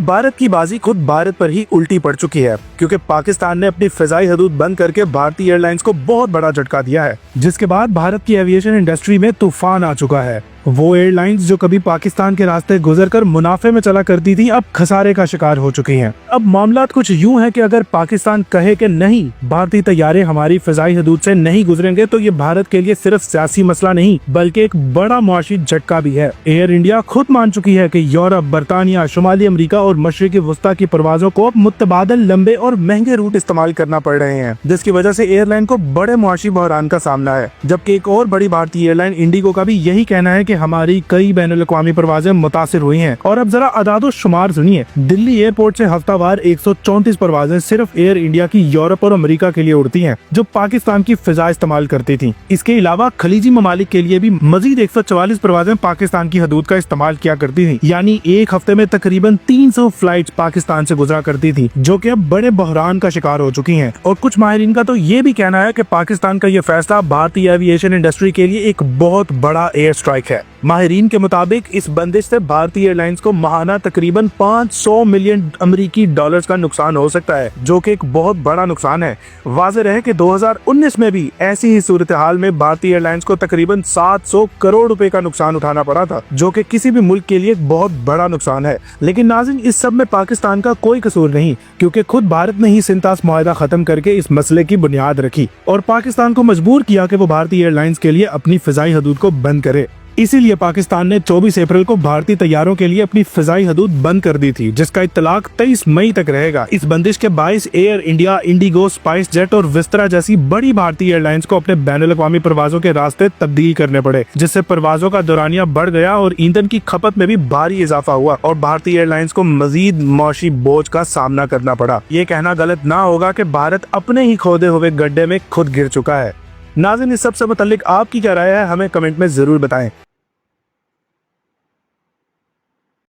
भारत की बाजी खुद भारत पर ही उल्टी पड़ चुकी है, क्योंकि पाकिस्तान ने अपनी फिजाई हदूद बंद करके भारतीय एयरलाइंस को बहुत बड़ा झटका दिया है, जिसके बाद भारत की एविएशन इंडस्ट्री में तूफान आ चुका है। वो एयरलाइंस जो कभी पाकिस्तान के रास्ते गुजरकर मुनाफे में चला करती थी, अब खसारे का शिकार हो चुकी हैं। अब मामला कुछ यूं है कि अगर पाकिस्तान कहे कि नहीं, भारतीय तैयारे हमारी फिजाई हदूद से नहीं गुजरेंगे, तो ये भारत के लिए सिर्फ सियासी मसला नहीं बल्कि एक बड़ा मुआशी झटका भी है। एयर इंडिया खुद मान चुकी है कि यूरोप, बरतानिया, शुमाली अमेरिका और मशरिकी वस्ता की परवाजों को अब मुतबादल लंबे और महंगे रूट इस्तेमाल करना पड़ रहे हैं, जिसकी वजह से एयरलाइन को बड़े मुआशी बहरान का सामना है। जबकि एक और बड़ी भारतीय एयरलाइन इंडिगो का भी यही कहना है कि हमारी कई बैनुल अक़वामी परवाजें मुतासिर हुई हैं। और अब जरा अदादो शुमार सुनिए। दिल्ली एयरपोर्ट से हफ्तावार 134 परवाजें सिर्फ एयर इंडिया की यूरोप और अमेरिका के लिए उड़ती हैं, जो पाकिस्तान की फिजा इस्तेमाल करती थी। इसके अलावा खलीजी ममालिक के लिए भी मजीद 144 परवाजें पाकिस्तान की हदूद का इस्तेमाल किया करती थी। यानी एक हफ्ते में तकरीबन 300 फ्लाइट पाकिस्तान से गुजरा करती थी, जो कि अब बड़े बहरान का शिकार हो चुकी हैं। और कुछ माहिरीन का तो ये भी कहना है कि पाकिस्तान का ये फैसला भारतीय एविएशन इंडस्ट्री के लिए एक बहुत बड़ा एयर स्ट्राइक है। माहिरीन के मुताबिक इस बंदिश से भारतीय एयरलाइंस को माहाना तकरीबन 500 मिलियन अमेरिकी डॉलर्स का नुकसान हो सकता है, जो कि एक बहुत बड़ा नुकसान है। वाज़ेह रहे कि 2019 में भी ऐसी ही सूरत हाल में भारतीय एयरलाइंस को तकरीबन 700 करोड़ रुपए का नुकसान उठाना पड़ा था, जो कि किसी भी मुल्क के लिए एक बहुत बड़ा नुकसान है। लेकिन नाज़रीन, इस सब में पाकिस्तान का कोई कसूर नहीं, क्योंकि खुद भारत ने ही सिंतास मुआहदा खत्म करके इस मसले की बुनियाद रखी और पाकिस्तान को मजबूर किया कि वो भारतीय एयरलाइंस के लिए अपनी फिजाई हदूद को बंद करे। इसीलिए पाकिस्तान ने 24 अप्रैल को भारतीय तैयारों के लिए अपनी फिजाई हदूद बंद कर दी थी, जिसका इत्तलाक 23 मई तक रहेगा। इस बंदिश के बाइस air India, Indigo, spice jet और विस्तारा जैसी बड़ी भारतीय एयरलाइंस को अपने बैनुल अक़वामी परवाजों के रास्ते तब्दील करने पड़े, जिससे परवाजों का दौरानिया बढ़ गया और ईंधन की खपत में भी भारी इजाफा हुआ और भारतीय एयरलाइंस को मजीद मौशी बोझ का सामना करना पड़ा। ये कहना गलत ना होगा कि भारत अपने ही खोदे हुए गड्ढे में खुद गिर चुका है। नाज़रीन, इस सबसे मुतल्लिक आपकी क्या राय है, हमें कमेंट में जरूर बताएं।